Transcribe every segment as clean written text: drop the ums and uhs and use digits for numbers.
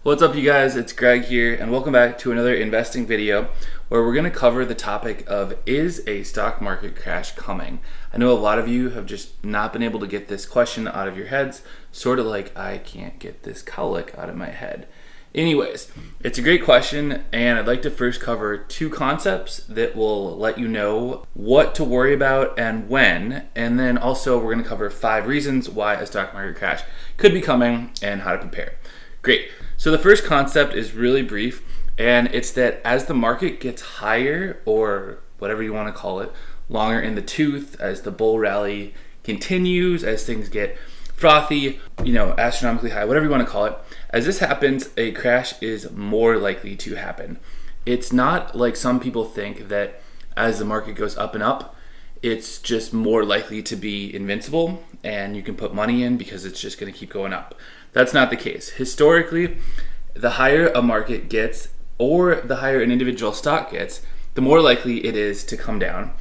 What's up, you guys? It's Greg here, and welcome back to another investing video where we're going to cover the topic of, is a stock market crash coming? I know a lot of you have just not been able to get this question out of your heads, sort of like I can't get this colic out of my head. Anyways, it's a great question, and I'd like to first cover two concepts that will let you know what to worry about and when, and then also we're going to cover 5 reasons why a stock market crash could be coming and how to prepare. Great. So the first concept is really brief, and it's that as the market gets higher, or whatever you want to call it, longer in the tooth, as the bull rally continues, as things get frothy, astronomically high, whatever you want to call it, as this happens, a crash is more likely to happen. It's not like some people think that as the market goes up and up, it's just more likely to be invincible and you can put money in because it's just going to keep going up. That's not the case. Historically, the higher a market gets, or the higher an individual stock gets, the more likely it is to come down.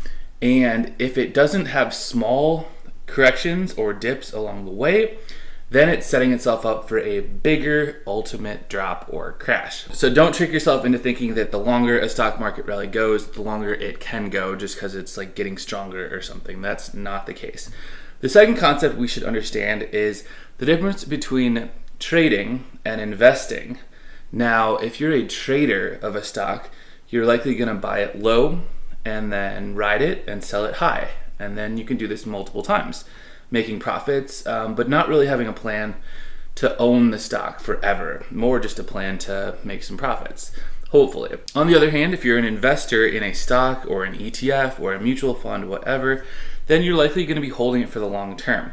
And if it doesn't have small corrections or dips along the way, then it's setting itself up for a bigger ultimate drop or crash. So don't trick yourself into thinking that the longer a stock market rally goes, the longer it can go just because it's like getting stronger or something. That's not the case. The second concept we should understand is the difference between trading and investing. Now, if you're a trader of a stock, you're likely going to buy it low and then ride it and sell it high. And then you can do this multiple times, making profits, but not really having a plan to own the stock forever, more just a plan to make some profits, hopefully. On the other hand, if you're an investor in a stock or an ETF or a mutual fund, whatever, then you're likely going to be holding it for the long term.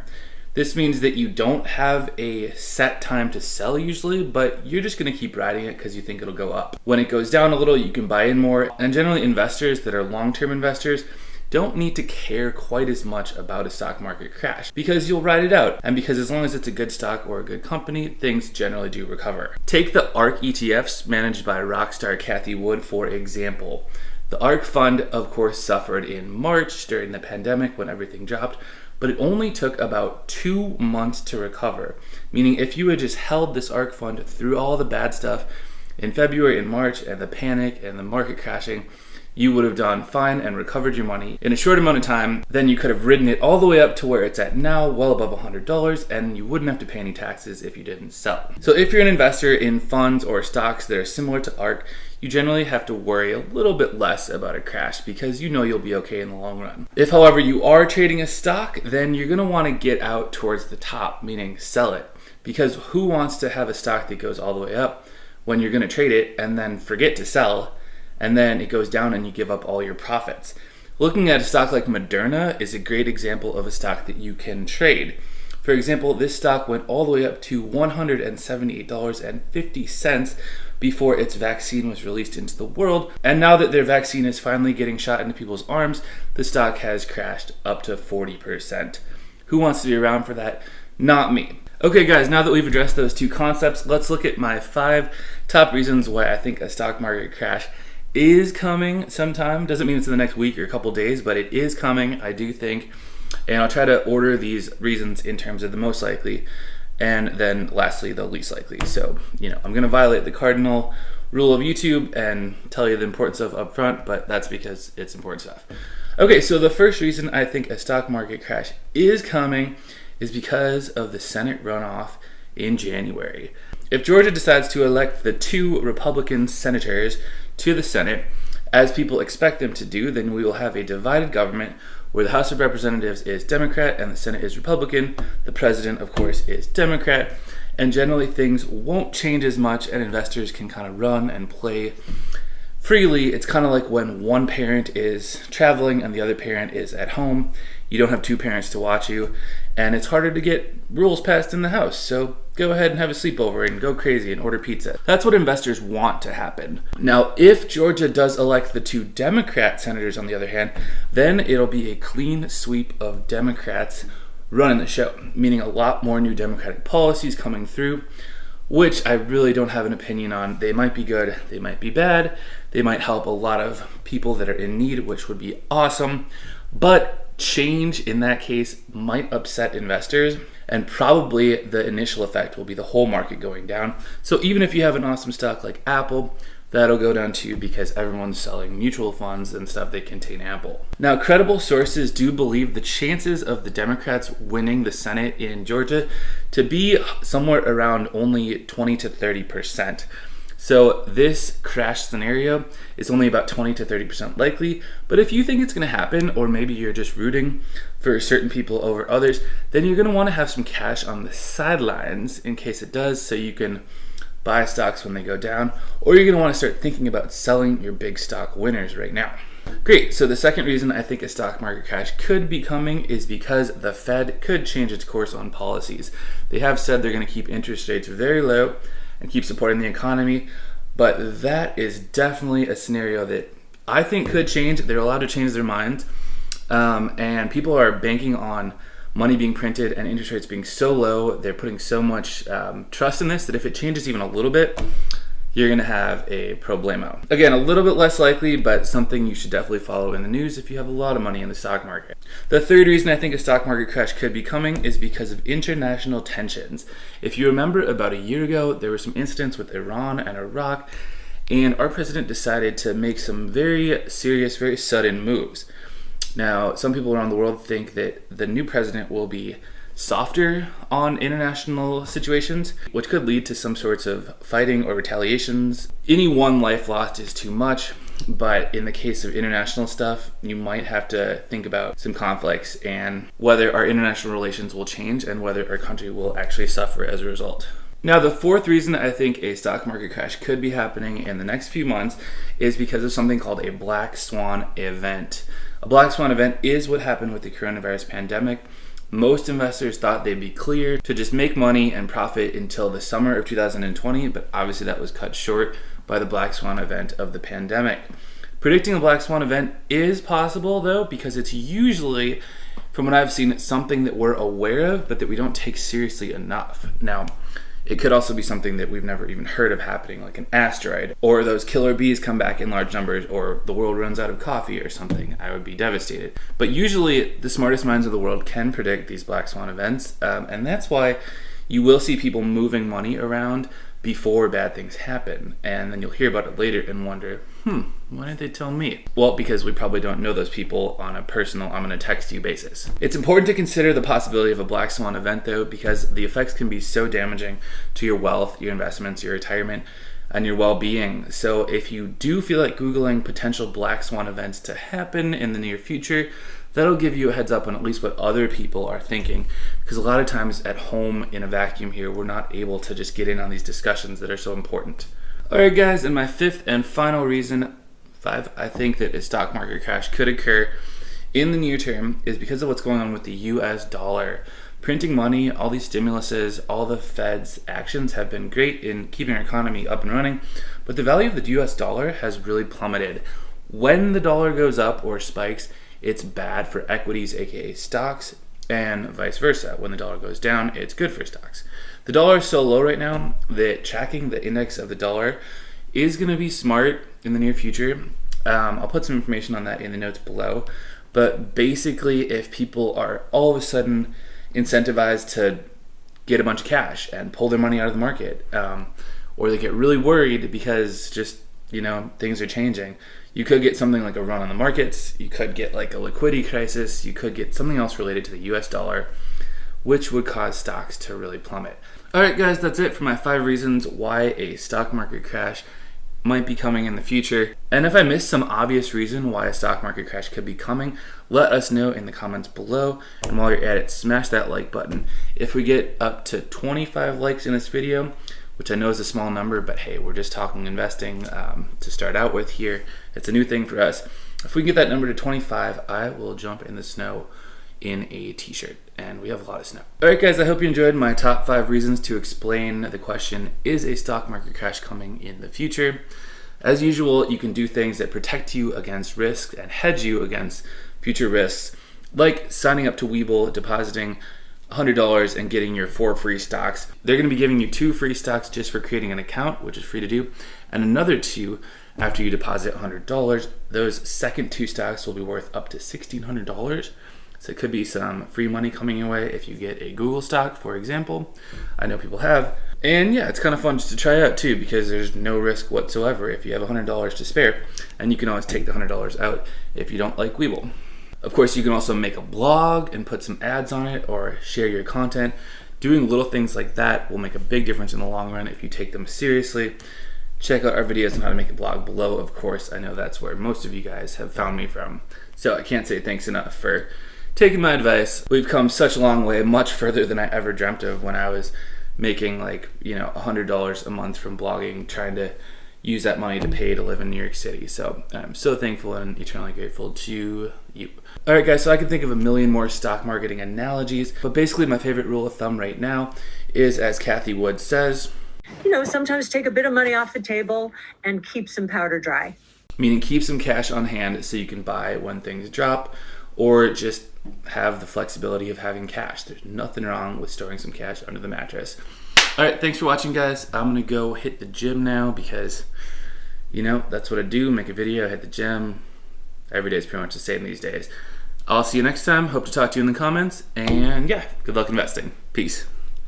This means that you don't have a set time to sell usually, but you're just going to keep riding it because you think it'll go up. When it goes down a little, you can buy in more, and generally investors that are long-term investors don't need to care quite as much about a stock market crash because you'll ride it out, and because as long as it's a good stock or a good company, things generally do recover. Take the ARK ETFs managed by rockstar Cathie Wood for example. The ARK fund, of course, suffered in March during the pandemic when everything dropped, but it only took about 2 months to recover, meaning if you had just held this ARK fund through all the bad stuff in February and March and the panic and the market crashing, you would have done fine and recovered your money in a short amount of time. Then you could have ridden it all the way up to where it's at now, well above $100, and you wouldn't have to pay any taxes if you didn't sell. So if you're an investor in funds or stocks that are similar to ARK, you generally have to worry a little bit less about a crash because you know you'll be okay in the long run. If, however, you are trading a stock, then you're going to want to get out towards the top, meaning sell it, because who wants to have a stock that goes all the way up when you're going to trade it and then forget to sell, and then it goes down and you give up all your profits? Looking at a stock like Moderna is a great example of a stock that you can trade. For example, this stock went all the way up to $178.50 before its vaccine was released into the world. And now that their vaccine is finally getting shot into people's arms, the stock has crashed up to 40%. Who wants to be around for that? Not me. Okay guys, now that we've addressed those two concepts, let's look at my 5 top reasons why I think a stock market crash is coming sometime. Doesn't mean it's in the next week or a couple days, but it is coming, I do think. And I'll try to order these reasons in terms of the most likely, and then lastly, the least likely. So, I'm gonna violate the cardinal rule of YouTube and tell you the importance of upfront, but that's because it's important stuff. Okay, so the first reason I think a stock market crash is coming is because of the Senate runoff in January. If Georgia decides to elect the 2 Republican senators to the Senate, as people expect them to do, then we will have a divided government where the House of Representatives is Democrat and the Senate is Republican. The president, of course, is Democrat, and generally things won't change as much and investors can kind of run and play freely. It's kind of like when one parent is traveling and the other parent is at home. You don't have 2 parents to watch you, and it's harder to get rules passed in the house. So go ahead and have a sleepover and go crazy and order pizza. That's what investors want to happen. Now, if Georgia does elect the 2 Democrat senators, on the other hand, then it'll be a clean sweep of Democrats running the show, meaning a lot more new Democratic policies coming through, which I really don't have an opinion on. They might be good, they might be bad, they might help a lot of people that are in need, which would be awesome, but change in that case might upset investors And probably the initial effect will be the whole market going down. So even if you have an awesome stock like Apple, that'll go down too because everyone's selling mutual funds and stuff that contain Apple. Now, credible sources do believe the chances of the Democrats winning the Senate in Georgia to be somewhere around only 20 to 30%. So this crash scenario is only about 20 to 30% likely, but if you think it's gonna happen, or maybe you're just rooting for certain people over others, then you're gonna wanna have some cash on the sidelines in case it does, so you can buy stocks when they go down, or you're gonna wanna start thinking about selling your big stock winners right now. Great, so the second reason I think a stock market crash could be coming is because the Fed could change its course on policies. They have said they're gonna keep interest rates very low and keep supporting the economy, but that is definitely a scenario that I think could change. They're allowed to change their minds, and people are banking on money being printed and interest rates being so low. They're putting so much trust in this that if it changes even a little bit, you're gonna have a problemo. Again, a little bit less likely, but something you should definitely follow in the news if you have a lot of money in the stock market. The third reason I think a stock market crash could be coming is because of international tensions. If you remember, about a year ago, there were some incidents with Iran and Iraq, and our president decided to make some very serious, very sudden moves. Now, some people around the world think that the new president will be softer on international situations, which could lead to some sorts of fighting or retaliations. Any one life lost is too much, but in the case of international stuff, you might have to think about some conflicts and whether our international relations will change and whether our country will actually suffer as a result. Now, the fourth reason I think a stock market crash could be happening in the next few months is because of something called a black swan event. A black swan event is what happened with the coronavirus pandemic. Most investors thought they'd be clear to just make money and profit until the summer of 2020, but obviously that was cut short by the black swan event of the pandemic. Predicting a black swan event is possible though, because it's usually, from what I've seen, something that we're aware of, but that we don't take seriously enough. Now, it could also be something that we've never even heard of happening, like an asteroid, or those killer bees come back in large numbers, or the world runs out of coffee or something. I would be devastated. But usually the smartest minds of the world can predict these black swan events, and that's why you will see people moving money around before bad things happen, and then you'll hear about it later and wonder, why didn't they tell me? Well, because we probably don't know those people on a personal, I'm gonna text you basis. It's important to consider the possibility of a black swan event though, because the effects can be so damaging to your wealth, your investments, your retirement, and your well-being. So if you do feel like Googling potential black swan events to happen in the near future, that'll give you a heads up on at least what other people are thinking. Because a lot of times at home in a vacuum here, we're not able to just get in on these discussions that are so important. All right, guys, and my fifth and final reason, I think that a stock market crash could occur in the near term is because of what's going on with the US dollar. Printing money, all these stimuluses, all the Fed's actions have been great in keeping our economy up and running, but the value of the US dollar has really plummeted. When the dollar goes up or spikes, it's bad for equities, aka stocks, and vice versa. When the dollar goes down, it's good for stocks. The dollar is so low right now that tracking the index of the dollar is going to be smart in the near future. I'll put some information on that in the notes below. But basically, if people are all of a sudden incentivized to get a bunch of cash and pull their money out of the market, or they get really worried because just, things are changing, you could get something like a run on the markets, you could get like a liquidity crisis, you could get something else related to the US dollar, which would cause stocks to really plummet. All right, guys, that's it for my 5 reasons why a stock market crash might be coming in the future. And if I missed some obvious reason why a stock market crash could be coming, let us know in the comments below. And while you're at it, smash that like button. If we get up to 25 likes in this video, which I know is a small number, but hey, we're just talking investing to start out with here. It's a new thing for us. If we can get that number to 25, I will jump in the snow in a t-shirt, and we have a lot of snow. All right, guys, I hope you enjoyed my top 5 reasons to explain the question, is a stock market crash coming in the future? As usual, you can do things that protect you against risk and hedge you against future risks, like signing up to Webull, depositing $100 and getting your 4 free stocks. They're gonna be giving you 2 free stocks just for creating an account, which is free to do, and another 2 after you deposit $100. Those second 2 stocks will be worth up to $1,600. So it could be some free money coming your way if you get a Google stock, for example. I know people have. And yeah, it's kind of fun just to try out too, because there's no risk whatsoever if you have $100 to spare, and you can always take the $100 out if you don't like Webull. Of course, you can also make a blog and put some ads on it or share your content. Doing little things like that will make a big difference in the long run if you take them seriously. Check out our videos on how to make a blog below, of course. I know that's where most of you guys have found me from. So I can't say thanks enough for taking my advice. We've come such a long way, much further than I ever dreamt of when I was making like, $100 a month from blogging, trying to use that money to pay to live in New York City. So I'm so thankful and eternally grateful to you. All right, guys, so I can think of a million more stock marketing analogies, but basically my favorite rule of thumb right now is, as Kathy Wood says, sometimes take a bit of money off the table and keep some powder dry. Meaning keep some cash on hand so you can buy when things drop, or just have the flexibility of having cash. There's nothing wrong with storing some cash under the mattress. All right, thanks for watching, guys. I'm gonna go hit the gym now because, that's what I do, make a video, hit the gym. Every day is pretty much the same these days. I'll see you next time. Hope to talk to you in the comments. And yeah, good luck investing. Peace.